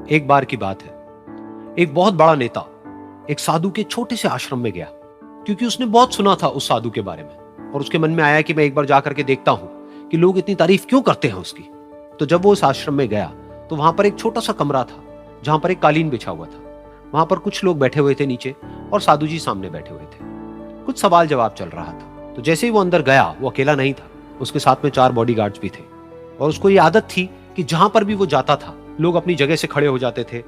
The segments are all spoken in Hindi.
एक बार की बात है, एक बहुत बड़ा नेता एक साधु के छोटे से आश्रम में गया, क्योंकि उसने बहुत सुना था उस साधु के बारे में और उसके मन में आया कि मैं एक बार जाकर के देखता हूं कि लोग इतनी तारीफ क्यों करते हैं उसकी। तो जब वो उस आश्रम में गया तो वहां पर एक छोटा सा कमरा था जहां पर एक कालीन बिछा हुआ था। वहां पर कुछ लोग बैठे हुए थे नीचे और साधु जी सामने बैठे हुए थे। कुछ सवाल जवाब चल रहा था। तो जैसे ही वो अंदर गया, वो अकेला नहीं था, उसके साथ में 4 बॉडीगार्ड्स भी थे और उसको ये आदत थी कि जहां पर भी वो जाता था लोग अपनी जगह से खड़े हो जाते थे,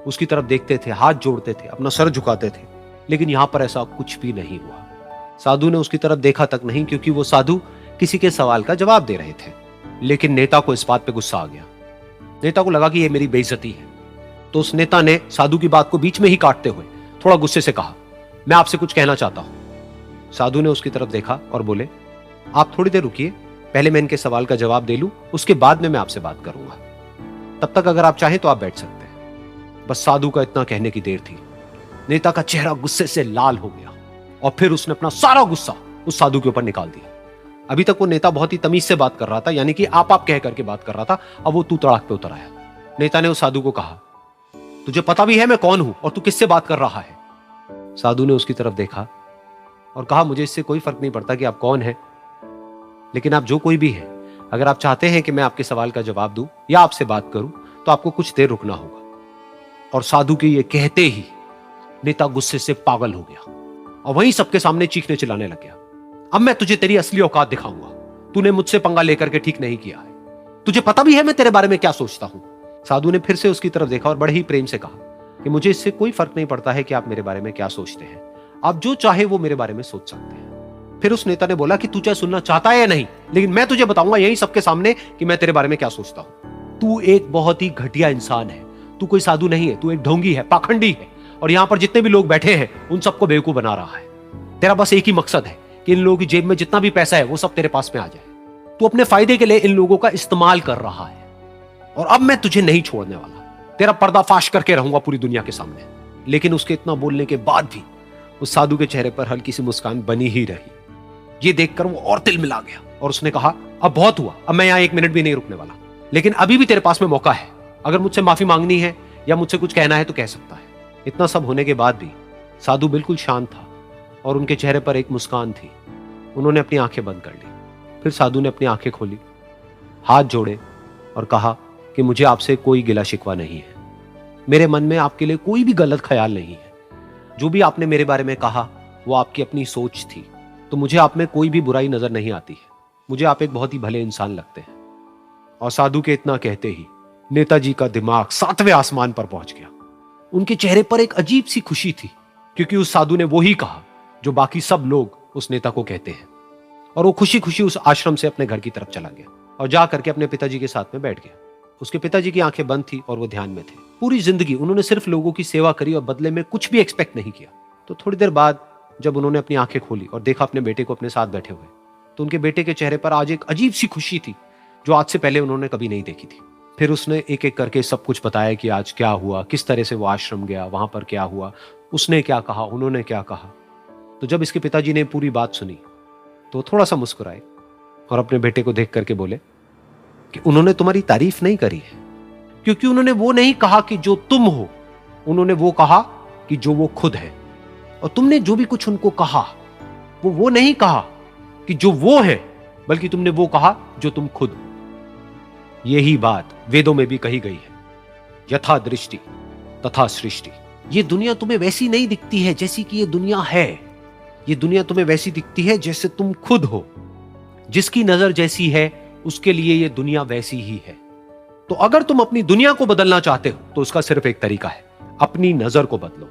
उसकी तरफ देखते थे, हाथ जोड़ते थे, अपना सर झुकाते थे। लेकिन यहां पर ऐसा कुछ भी नहीं हुआ। साधु ने उसकी तरफ देखा तक नहीं, क्योंकि वो साधु किसी के सवाल का जवाब दे रहे थे। लेकिन नेता को इस बात पे गुस्सा आ गया। नेता को लगा कि ये मेरी बेइज्जती है। तो उस नेता ने साधु की बात को बीच में ही काटते हुए थोड़ा गुस्से से कहा, मैं आपसे कुछ कहना चाहता हूं। साधु ने उसकी तरफ देखा और बोले, आप थोड़ी देर रुकिए, पहले मैं इनके सवाल का जवाब दे लूं, उसके बाद में मैं आपसे बात करूंगा। तब तक अगर आप चाहें तो आप बैठ सकते हैं। बस साधु का इतना कहने की देर थी। नेता का चेहरा गुस्से से लाल हो गया और फिर उसने अपना सारा गुस्सा उस साधु के ऊपर निकाल दिया। अभी तक वो नेता बहुत ही तमीज से बात कर रहा था, यानी कि आप कह करके बात कर रहा था। अब वो तू तड़ाक पे उतर आया। नेता ने उस साधु को कहा, तुझे पता भी है मैं कौन हूं और तू किससे बात कर रहा है? साधु ने उसकी तरफ देखा और कहा, मुझे इससे कोई फर्क नहीं पड़ता कि आप कौन हैं, लेकिन आप जो कोई भी हैं, अगर आप चाहते हैं कि मैं आपके सवाल का जवाब दूं या आपसे बात करूं तो आपको कुछ देर रुकना होगा। और साधु के ये कहते ही नेता गुस्से से पागल हो गया और वहीं सबके सामने चीखने चिल्लाने लग गया, अब मैं तुझे तेरी असली औकात दिखाऊंगा। तूने मुझसे पंगा लेकर के ठीक नहीं किया है। तुझे पता भी है मैं तेरे बारे में क्या सोचता हूं। साधु ने फिर से उसकी तरफ देखा और बड़े ही प्रेम से कहा कि मुझे इससे कोई फर्क नहीं पड़ता है कि आप मेरे बारे में क्या सोचते हैं। आप जो चाहे वो मेरे बारे में सोच सकते हैं। फिर उस नेता ने बोला कि तू चाहे सुनना चाहता है या नहीं, लेकिन मैं तुझे बताऊंगा यही सबके सामने कि मैं तेरे बारे में क्या सोचता हूं। तू एक बहुत ही घटिया इंसान है। तू कोई साधु नहीं है, तू एक ढोंगी है, पाखंडी है और यहां पर जितने भी लोग बैठे हैं उन सबको बेवकूफ बना रहा है। तेरा बस एक ही मकसद है कि इन लोगों की जेब में जितना भी पैसा है वो सब तेरे पास में आ जाए। तू अपने फायदे के लिए इन लोगों का इस्तेमाल कर रहा है और अब मैं तुझे नहीं छोड़ने वाला। तेरा पर्दाफाश करके रहूंगा पूरी दुनिया के सामने। लेकिन उसके इतना बोलने के बाद भी उस साधु के चेहरे पर हल्की सी मुस्कान बनी ही रही। ये देखकर वो और तिल मिला गया और उसने कहा, अब बहुत हुआ, अब मैं यहां 1 मिनट भी नहीं रुकने वाला। लेकिन अभी भी तेरे पास में मौका है। अगर मुझसे माफी मांगनी है या मुझसे कुछ कहना है तो कह सकता है। इतना सब होने के बाद भी साधु बिल्कुल शांत था और उनके चेहरे पर एक मुस्कान थी। उन्होंने अपनी आंखें बंद कर ली। फिर साधु ने अपनी आंखें खोली, हाथ जोड़े और कहा कि मुझे आपसे कोई गिला शिकवा नहीं है। मेरे मन में आपके लिए कोई भी गलत ख्याल नहीं है। जो भी आपने मेरे बारे में कहा वो आपकी अपनी सोच थी। तो मुझे आप में कोई भी बुराई नजर नहीं आती है। मुझे आप एक बहुत ही भले इंसान लगते हैं। और साधु के इतना कहते ही नेताजी का दिमाग 7वें आसमान पर पहुंच गया। उनके चेहरे पर एक अजीब सी खुशी थी, क्योंकि उस साधु ने वो ही कहा जो बाकी सब लोग उस नेता को कहते हैं। और वो खुशी खुशी उस आश्रम से अपने घर की तरफ चला गया और जा करके अपने पिताजी के साथ में बैठ गया। उसके पिताजी की आंखें बंद थी और वो ध्यान में थे। पूरी जिंदगी उन्होंने सिर्फ लोगों की सेवा करी और बदले में कुछ भी एक्सपेक्ट नहीं किया। तो थोड़ी देर बाद जब उन्होंने अपनी आंखें खोली और देखा अपने बेटे को अपने साथ बैठे हुए, तो उनके बेटे के चेहरे पर आज एक अजीब सी खुशी थी जो आज से पहले उन्होंने कभी नहीं देखी थी। फिर उसने एक एक करके सब कुछ बताया कि आज क्या हुआ, किस तरह से वो आश्रम गया, वहां पर क्या हुआ, उसने क्या कहा, उन्होंने क्या कहा। तो जब इसके पिताजी ने पूरी बात सुनी तो थोड़ा सा मुस्कुराए और अपने बेटे को देख करके बोले कि उन्होंने तुम्हारी तारीफ नहीं करी है, क्योंकि उन्होंने वो नहीं कहा कि जो तुम हो, उन्होंने वो कहा कि जो वो खुद है। और तुमने जो भी कुछ उनको कहा वो नहीं कहा कि जो वो है, बल्कि तुमने वो कहा जो तुम खुद हो। यही बात वेदों में भी कही गई है, यथा दृष्टि तथा सृष्टि। ये दुनिया तुम्हें वैसी नहीं दिखती है जैसी कि ये दुनिया है। ये दुनिया तुम्हें वैसी दिखती है जैसे तुम खुद हो। जिसकी नजर जैसी है उसके लिए ये दुनिया वैसी ही है। तो अगर तुम अपनी दुनिया को बदलना चाहते हो तो उसका सिर्फ एक तरीका है, अपनी नजर को बदलो।